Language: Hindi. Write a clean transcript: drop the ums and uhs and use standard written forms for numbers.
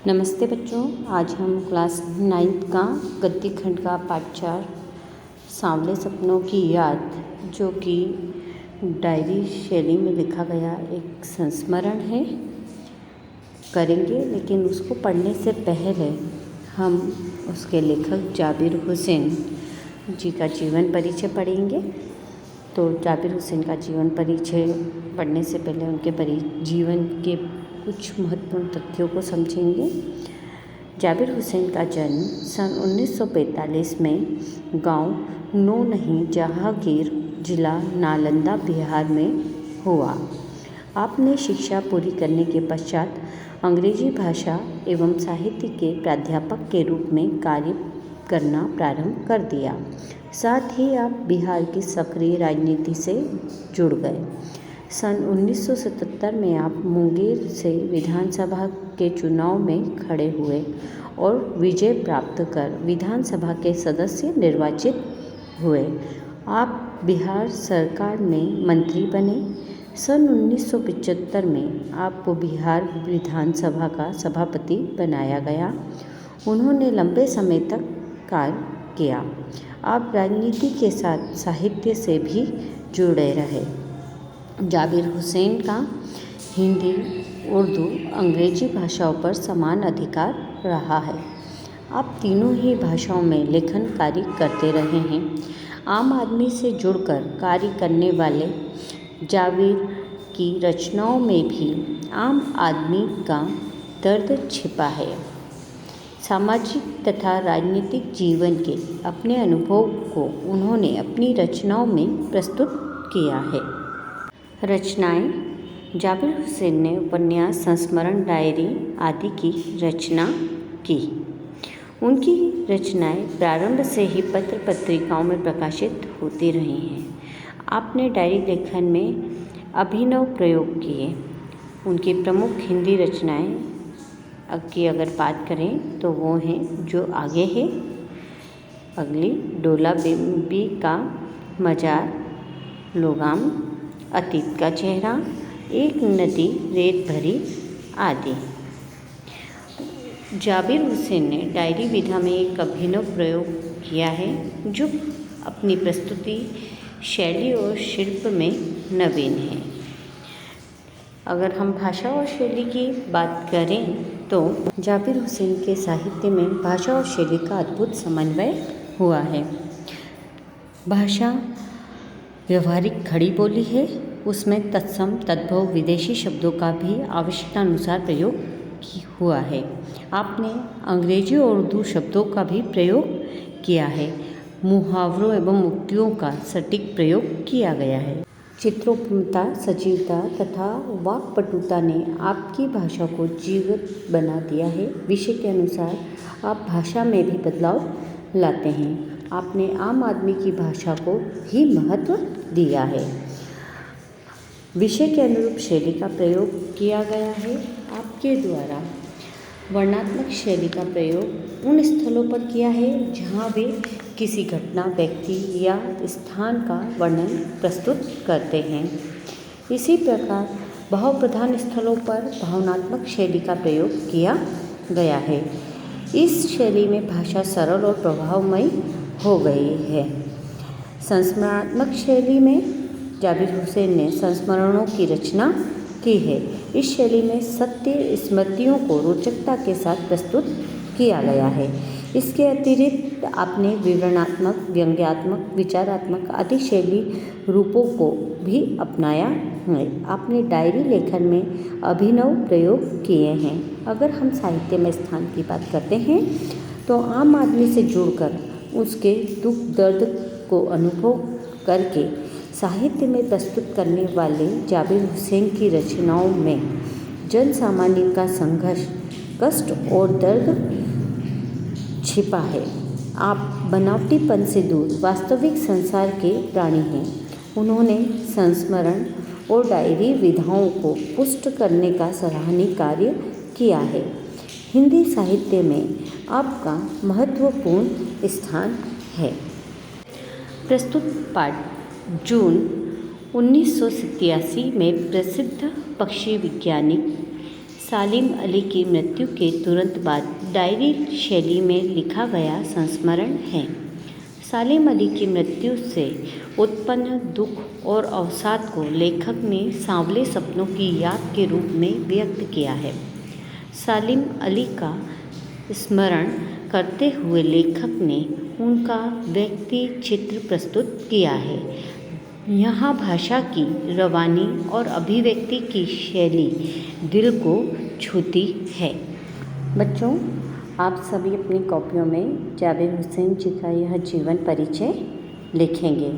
नमस्ते बच्चों, आज हम क्लास 9th का गद्य खंड का पाठ 4 सांवले सपनों की याद, जो कि डायरी शैली में लिखा गया एक संस्मरण है, करेंगे। लेकिन उसको पढ़ने से पहले हम उसके लेखक जाबिर हुसैन जी का जीवन परिचय पढ़ेंगे। तो जाबिर हुसैन का जीवन परिचय पढ़ने से पहले उनके जीवन के कुछ महत्वपूर्ण तथ्यों को समझेंगे। जाबिर हुसैन का जन्म सन 1945 में गांव नौनही जहांगीर, जिला नालंदा, बिहार में हुआ। आपने शिक्षा पूरी करने के पश्चात अंग्रेजी भाषा एवं साहित्य के प्राध्यापक के रूप में कार्य करना प्रारंभ कर दिया। साथ ही आप बिहार की सक्रिय राजनीति से जुड़ गए। सन 1977 में आप मुंगेर से विधानसभा के चुनाव में खड़े हुए और विजय प्राप्त कर विधानसभा के सदस्य निर्वाचित हुए। आप बिहार सरकार में मंत्री बने। सन 1975 में आपको बिहार विधानसभा का सभापति बनाया गया। उन्होंने लंबे समय तक कार्य किया। आप राजनीति के साथ साहित्य से भी जुड़े रहे। जाबिर हुसैन का हिंदी, उर्दू, अंग्रेजी भाषाओं पर समान अधिकार रहा है। आप तीनों ही भाषाओं में लेखन कार्य करते रहे हैं। आम आदमी से जुड़कर कार्य करने वाले जाबिर की रचनाओं में भी आम आदमी का दर्द छिपा है। सामाजिक तथा राजनीतिक जीवन के अपने अनुभव को उन्होंने अपनी रचनाओं में प्रस्तुत किया है। रचनाएं: जाबिर हुसैन ने उपन्यास, संस्मरण, डायरी आदि की रचना की। उनकी रचनाएं प्रारंभ से ही पत्र पत्रिकाओं में प्रकाशित होती रही हैं। आपने डायरी लेखन में अभिनव प्रयोग किए। उनकी प्रमुख हिंदी रचनाएं की अगर बात करें तो वो हैं जो आगे है, अगली, डोला बेबी का मजार, लोगाम, अतीत का चेहरा, एक नदी रेत भरी आदि। जाबिर हुसैन ने डायरी विधा में एक अभिनव प्रयोग किया है, जो अपनी प्रस्तुति, शैली और शिल्प में नवीन है। अगर हम भाषा और शैली की बात करें तो जाबिर हुसैन के साहित्य में भाषा और शैली का अद्भुत समन्वय हुआ है। भाषा व्यवहारिक खड़ी बोली है। उसमें तत्सम, तद्भव, विदेशी शब्दों का भी आवश्यकतानुसार प्रयोग हुआ है। आपने अंग्रेजी और उर्दू शब्दों का भी प्रयोग किया है। मुहावरों एवं उक्तियों का सटीक प्रयोग किया गया है। चित्रोपमता, सजीवता तथा वाक्पटुता ने आपकी भाषा को जीवित बना दिया है। विषय के अनुसार आप भाषा में भी बदलाव लाते हैं। आपने आम आदमी की भाषा को भी महत्व दिया है। विषय के अनुरूप शैली का प्रयोग किया गया है। आपके द्वारा वर्णनात्मक शैली का प्रयोग उन स्थलों पर किया है जहाँ वे किसी घटना, व्यक्ति या स्थान का वर्णन प्रस्तुत करते हैं। इसी प्रकार भाव प्रधान स्थलों पर भावनात्मक शैली का प्रयोग किया गया है। इस शैली में भाषा सरल और प्रभावमयी हो गई है। संस्मरणात्मक शैली में जाबिर हुसैन ने संस्मरणों की रचना की है। इस शैली में सत्य स्मृतियों को रोचकता के साथ प्रस्तुत किया गया है। इसके अतिरिक्त आपने विवरणात्मक, व्यंग्यात्मक, विचारात्मक आदि शैली रूपों को भी अपनाया है। आपने डायरी लेखन में अभिनव प्रयोग किए हैं। अगर हम साहित्य में स्थान की बात करते हैं तो आम आदमी से जुड़कर उसके दुख दर्द को अनुभव करके साहित्य में प्रस्तुत करने वाले जाबिर हुसैन की रचनाओं में जन सामान्य का संघर्ष, कष्ट और दर्द छिपा है। आप बनावटीपन से दूर वास्तविक संसार के प्राणी हैं। उन्होंने संस्मरण और डायरी विधाओं को पुष्ट करने का सराहनीय कार्य किया है। हिंदी साहित्य में आपका महत्वपूर्ण स्थान है। प्रस्तुत पाठ जून 1987 में प्रसिद्ध पक्षी वैज्ञानिक सालिम अली की मृत्यु के तुरंत बाद डायरी शैली में लिखा गया संस्मरण है। सालिम अली की मृत्यु से उत्पन्न दुख और अवसाद को लेखक ने सांवले सपनों की याद के रूप में व्यक्त किया है। सालिम अली का स्मरण करते हुए लेखक ने उनका व्यक्ति चित्र प्रस्तुत किया है। यहाँ भाषा की रवानी और अभिव्यक्ति की शैली दिल को छूती है। बच्चों, आप सभी अपनी कॉपियों में जावेद हुसैन जी का यह जीवन परिचय लिखेंगे।